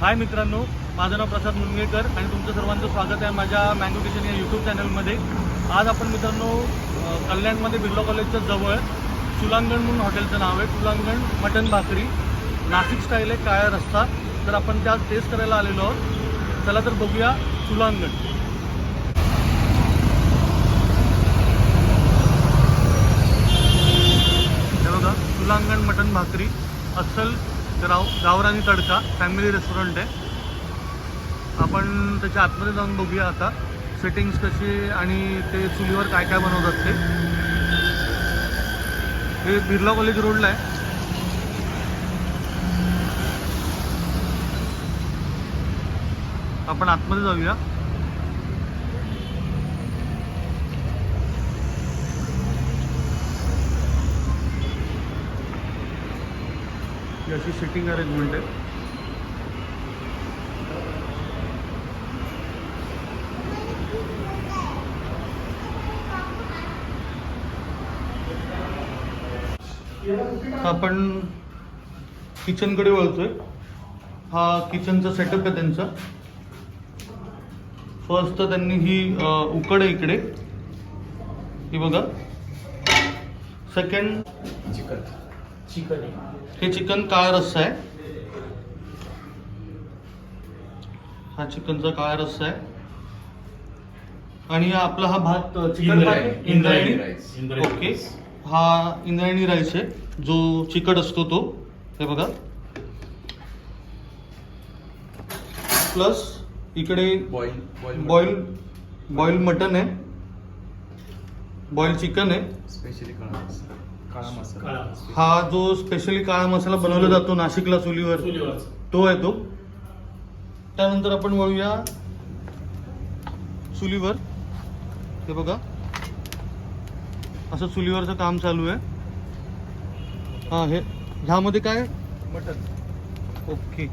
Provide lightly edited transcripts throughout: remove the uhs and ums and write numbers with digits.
हाय मित्रांनो, माझं नाव प्रसाद मुनगेकर आणि तुमचं सर्वांचं स्वागत आहे माझ्या मँगो किचन या यूट्यूब चॅनलमध्ये. आज आपण मित्रांनो कल्याणमध्ये बिर्ला कॉलेजच्या जवळ चुलांगण म्हणून हॉटेलचं नाव आहे. चुलांगण मटन भाकरी, नाशिक स्टाईल आहे, काळा रस्सा. तर आपण त्या टेस्ट करायला आलेलो आहोत. चला तर बघूया चुलांगण. हे बघा, चुलांगण मटन भाकरी, अस्सल गावरानी तडका, फॅमिली रेस्टॉरंट आहे. आपण त्याच्या आतमध्ये जाऊन बघूया आता सेटिंग्स कशी आणि ते चुलीवर काय काय बनवतात ते. हे बिर्ला कॉलेज रोडला आहे. आपण आतमध्ये जाऊया. अशी सिटिंग अरेंजमेंट आहे. आपण किचनकडे वळतोय. हा किचनचा सेटअप आहे त्यांचा. फर्स्ट तर त्यांनी ही उकड आहे इकडे, ही बघा. सेकंड चिकन हे चिकन काळा रस्सा आहे. हा चिकनचा काळा रस्सा आहे. आणि आपला हा भात चिकन भात इंद्रायणी. ओके, हा इंद्रायणी राईस आहे जो चिकट असतो तो. हे बघा. प्लस इकडे बॉईल मटन आहे, बॉईल चिकन आहे. स्पेशली काळा मसाला. हा जो स्पेशली काळा मसाला बनवला जातो नाशिकला चुलीवर, तो आहे तो. त्यानंतर आपण वळूया चुलीवर. हे बघा, असं चुलीवरचं काम चालू आहे. हा, हे ह्यामध्ये काय मटन. ओके,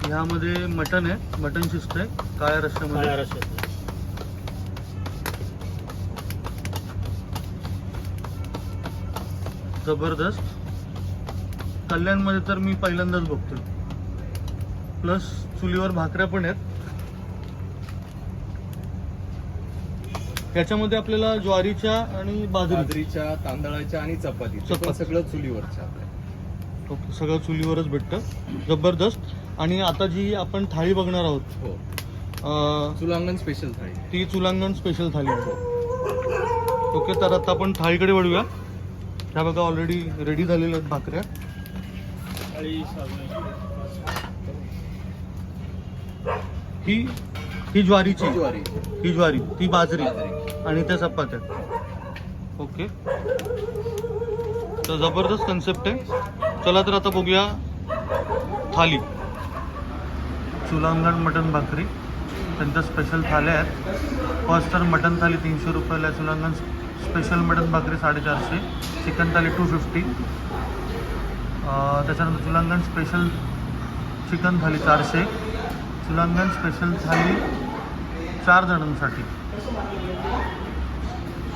ह्यामध्ये मटन आहे, मटन शिजत आहे काळ्या रस्स्यामध्ये. जबरदस्त. कल्याणमध्ये तर मी पहिल्यांदाच बघतोय. प्लस चुलीवर भाकऱ्या पण आहेत. याच्यामध्ये आपल्याला ज्वारीच्या आणि बाजरीच्या, तांदळाच्या आणि चपाती सगळं चुलीवरच्या. ओके, सगळं चुलीवरच भेटतं. जबरदस्त. आणि आता जी आपण थाळी बघणार आहोत, हो, चुलांगण स्पेशल थाळी, ती चुलांगण स्पेशल थाळी. ओके, तर आता आपण थाळीकडे वळूया. ह्या बघा, ऑलरेडी रेडी झालेल्या आहेत भाकऱ्या. ही ज्वारीची, ही ज्वारी, ती बाजरी आणि त्या चपात्या. ओके, तर जबरदस्त कन्सेप्ट आहे. चला तर आता बघूया थाली. चुलांगण मटन भाकरी, त्यांच्या स्पेशल थाल्या आहेत. फर्स्ट तर मटन थाली 300 रुपयाला आहे. चुलांगण स्पेशल मटन भाकरी 450. चिकन थाली 250. त्याच्यानंतर चुलांगण स्पेशल चिकन थाली 400. चुलांगण स्पेशल थाली 4 जणांसाठी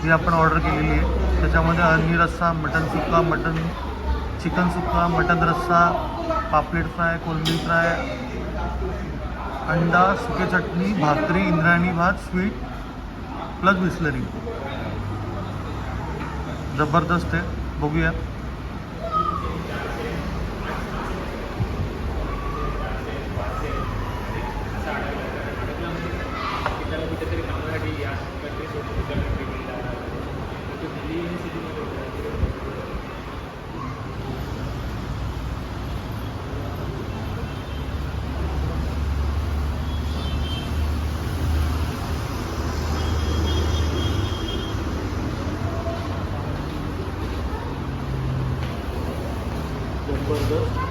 ही आपण ऑर्डर केलेली आहे. त्याच्यामध्ये अळणी रस्सा, मटन सुक्का, चिकन सुक्का, मटन रस्सा, पापलेट फ्राय, कोलंबी फ्राय, अंडा, सुके चटणी, भाकरी, इंद्रायणी भात, स्वीट प्लस बिस्लरी. जबरदस्त आहे. बघूया. जबरदस्त.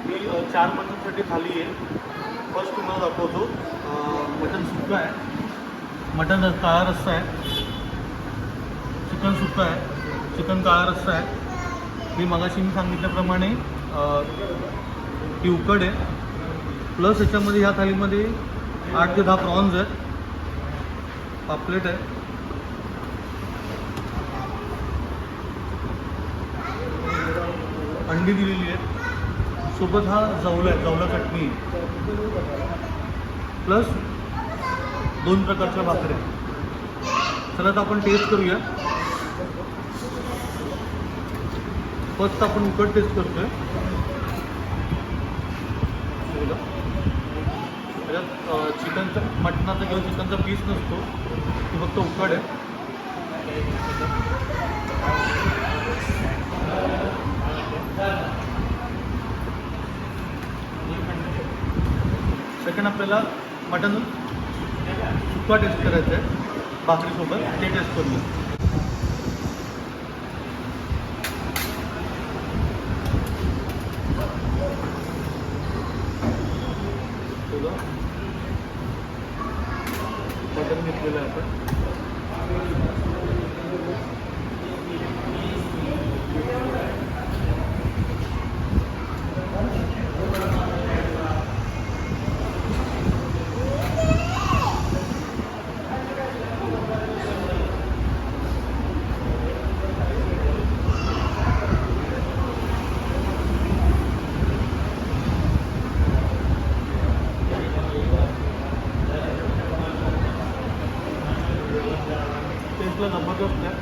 ही 4 माणसांसाठी थाली आहे. फर्स्ट तुम्हाला दाखवतो. मटन सुक्का आहे, मटन काळा रस्सा आहे, चिकन सुक्का आहे, चिकन काळा रस्सा आहे. मी सांगितल्याप्रमाणे ही उकड आहे, प्लस याच्यामध्ये ह्या थालीमध्ये 8 ते 10 प्रॉन्स आहेत, पापलेट आहे, अंडी दिलेली आहे, सोबत हा जवला आहे, जवला चटणी आहे, प्लस 2 प्रकारच्या भाकऱ्या. चला आता आपण टेस्ट करूया. फर्स्ट आपण उकड टेस्ट करतोय. त्याच्यात चिकनचा, मटणाचा किंवा चिकनचा पीस नसतो, ती फक्त उकड आहे. सेकंड आपल्याला मटन सुक्का टेस्ट करायचं आहे भाकरीसोबत, ते टेस्ट करूया. मटन घेतलेलं आहे आपण. टेस्टला जबरदस्त आहे.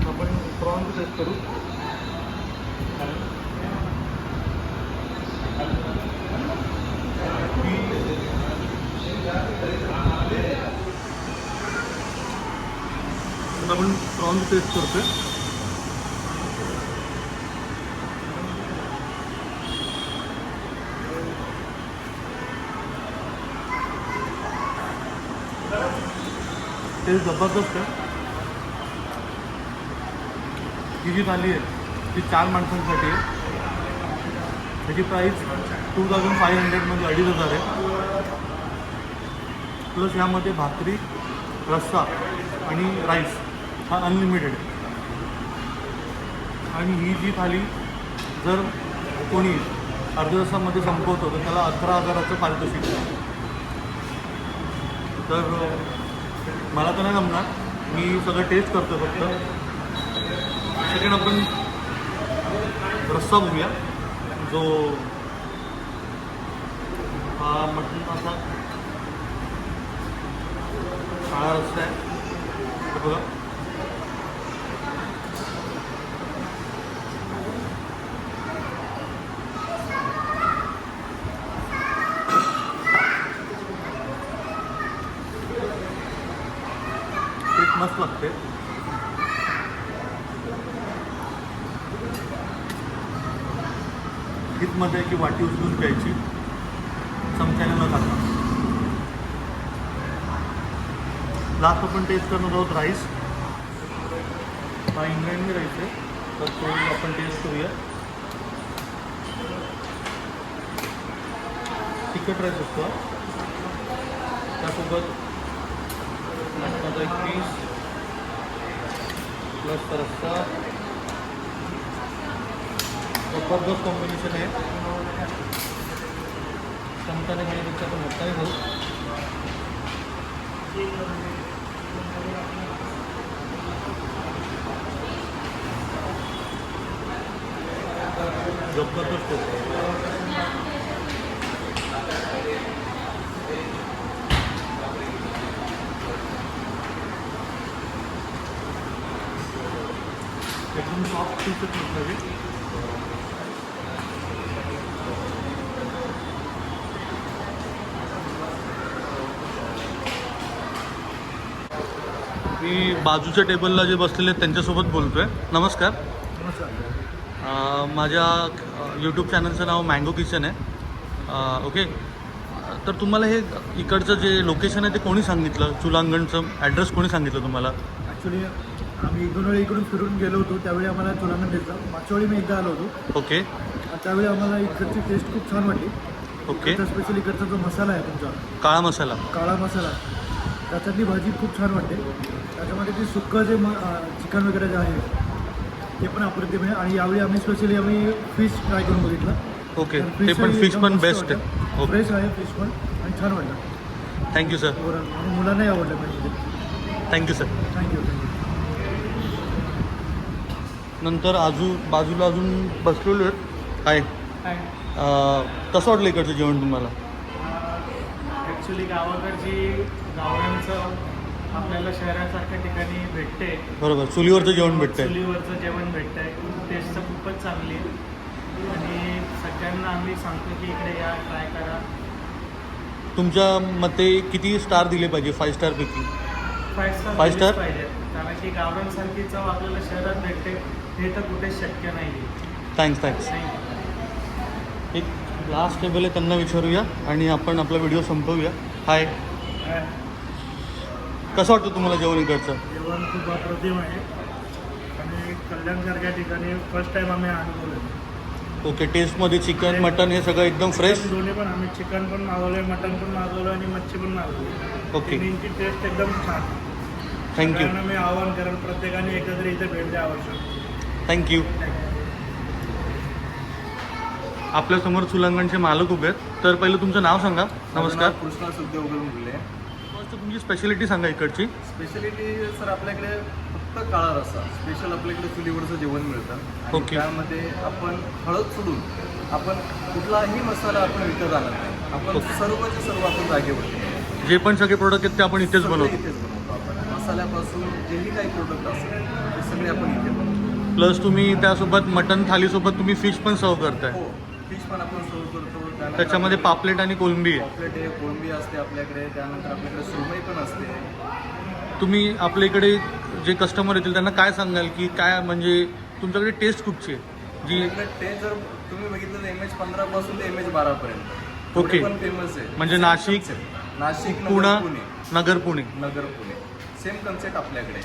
आपण प्रॉन्स टेस्ट करू. आपण प्रॉन्स टेस्ट करतोय. टेस्ट जबरदस्त आहे. ही जी थाली आहे ती 4 माणसांसाठी आहे. त्याची प्राईस 2500 म्हणजे 2500 आहे. प्लस ह्यामध्ये भाकरी, रस्सा आणि राईस हा अनलिमिटेड आहे. आणि ही जी थाली जर कोणी अर्ध्या तासामध्ये संपवतो तर त्याला 11,000चं पारितोषिक आहे. तर मला तर नाही जमणार, मी सगळं टेस्ट करतो फक्त. सेकंड आपण रस्सा बघूया, जो हा मटणाचा काळा रस्सा आहे. हे बघा, मस्त लागते. मध्ये की वाटी उचलून घ्यायची, चमच्याने न टाकता. लास्ट आपण टेस्ट करणार आहोत राईस. हा इंग्लंडी राईस आहे, तर तो आपण टेस्ट करूया. तिखट राईस असतो, त्यासोबत मटणाचा एक पीस प्लस रस्सा. जबरदस्त कॉम्बिनेशन आहे. चमच्याने घेण्यापेक्षा आपण मोठाही घेऊ. जबरदस्त एकदम सॉफ्ट पीसच नसावी. मी बाजूच्या टेबलला जे बसलेले आहेत त्यांच्यासोबत बोलतो आहे. नमस्कार. माझ्या यूट्यूब चॅनलचं नाव मँगो किचन आहे. ओके, तर तुम्हाला हे इकडचं जे लोकेशन आहे ते कोणी सांगितलं? चुलांगणचं ॲड्रेस कोणी सांगितलं तुम्हाला? ॲक्च्युली आम्ही 1-2 वेळा इकडून फिरून गेलो होतो, त्यावेळी आम्हाला चुलांगण दिसलं. मागच्या वेळी मी एकदा आलो होतो. ओके. त्यावेळी आम्हाला इकडची टेस्ट खूप छान वाटली. ओके. स्पेशली इकडचा जो मसाला आहे तुमचा काळा मसाला, त्याच्यातली भाजी खूप छान वाटते. त्याच्यामध्ये ते सुक्कं जे चिकन वगैरे जे आहे ते पण अप्रतिम आहे. आणि यावेळी आम्ही स्पेशली आम्ही फिश ट्राय करून बघितलं. ओके, ते पण फिश पण बेस्ट आहे. ओके, फ्रेश आहे फिश पण आणि छान वाटलं थँक्यू सर. ओव्हरऑल. आणि मुलांनाही आवडलं पाहिजे. Thank you sir. थँक्यू. नंतर बाजूला अजून बसलेलो आहेत. काय कसं वाटलं इकडचं जेवण तुम्हाला? ॲक्च्युली गावाकडची गावरांचं आपल्याला शहरासारख्या ठिकाणी भेटते. बरोबर, चुलीवरचं जेवण भेटतंय. चुलीवरचं जेवण भेटतंय. टेस्ट तर खूपच चांगली आहे आणि सगळ्यांना आम्ही सांगतो की इकडे या, ट्राय करा. तुमच्या मते किती स्टार दिले पाहिजे 5 स्टारपैकी? 5 स्टार? पाहिजे, कारण की गावरांसारखी चव आपल्याला शहरात भेटते हे तर कुठेच शक्य नाही आहे. थँक्स. एक लास्ट टेबल आहे, त्यांना विचारूया आणि आपण आपला व्हिडिओ संपवूया. हाय, कसं वाटतं तुम्हाला जेवण इकडचं? जेवण खूप अप्रतिम आहे आणि कल्याणसारख्या ठिकाणी फर्स्ट टाईम आम्ही अनुभवलं. ओके, टेस्टमध्ये चिकन मटन हे सगळं एकदम फ्रेश. दोन्ही पण आम्ही चिकन पण मागवलं, मटन पण मागवलं आणि मच्छी पण मागवली. ओके, तिन्हींची टेस्ट एकदम छान. थँक्यू. सगळ्यांना मी आवाहन करेन प्रत्येकाने एकदा तरी इथे भेट द्या आवश्यक. थँक्यू. आपल्यासमोर चुलांगणचे मालक उभे आहेत. तर पहिलं तुमचं नाव सांगा. नमस्कार. कृष्णा सुखदेव बोलले. फर्स्ट तुमची स्पेशालिटी सांगा इकडची. स्पेशालिटी सर आपल्याकडे फक्त काळा रस्सा स्पेशल आपल्याकडे चुलीवरचं जेवण मिळतं. आणि ओके. त्यामध्ये आपण हळद सोडून आपण कुठलाही मसाला आपण विकत आणत नाही. आपण ओके. सर्वचे सर्व आपण जागेवर जे पण सगळे प्रोडक्ट आहेत ते आपण इथेच सगळे बनवतो. इथेच बनवतो आपण. मसाल्यापासून जेही काही प्रोडक्ट असेल ते सगळे आपण इथे बनवतो. प्लस तुम्ही त्यासोबत मटन थालीसोबत तुम्ही फिश पण सर्व करताय. हो, फिश पण आपण सर्व करतो. त्यानंतर त्याच्यामध्ये पापलेट आणि कोलंबी आहे. पॉपलेट आहे, कोळंबी असते आपल्याकडे. त्यानंतर आपल्याकडे सुरमई पण असते. तुम्ही आपल्या इकडे जे कस्टमर येतील त्यांना काय सांगाल की काय म्हणजे तुमच्याकडे टेस्ट कुठची आहे जी आपल्याकडे ते जर तुम्ही बघितलं तर MH15 पासून ते MH12 पर्यंत ओके. पण फेमस आहे. म्हणजे Same Nashik, concept. Nashik, Pune, Nagar Pune. Pune same concept आपल्याकडे.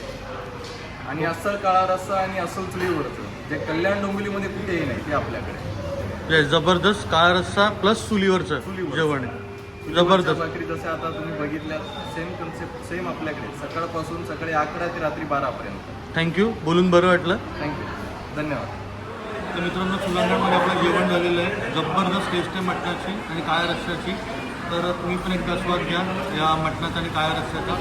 आणि अस्सल काळा रस्सा आणि अस्सल चुलीवरचं जे कल्याण डोंबिवलीमध्ये कुठेही नाही ते आपल्याकडे. जबरदस्त काळा रस्सा प्लस चुलीवरचं चुलीवरचं. जेवण आहे. चुलीवरच्या जबरदस्त. भाकरी जसं आता तुम्ही बघितल्या सेम कन्सेप्ट सेम आपल्याकडे. सकाळपासून सकाळी 11 ते रात्री 12 पर्यंत. थँक्यू, बोलून बरं वाटलं. थँक्यू, धन्यवाद. तर मित्रांनो, चुलांगणमध्ये आपलं जेवण झालेलं आहे. जबरदस्त टेस्ट आहे मटणाची आणि काळ्या रस्स्याची. तर तुम्ही पण एकदा स्वाद घ्या या मटणाचा आणि काळ्या रस्स्याचा.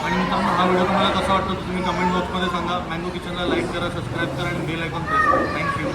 आणि मित्रांनो, हा व्हिडिओ तुम्हाला कसा वाटतो तुम्ही कमेंट बॉक्समध्ये सांगा. मँगो किचनला लाईक करा, सबस्क्राईब करा आणि बेल आयकॉन प्रेस करा. थँक्यू.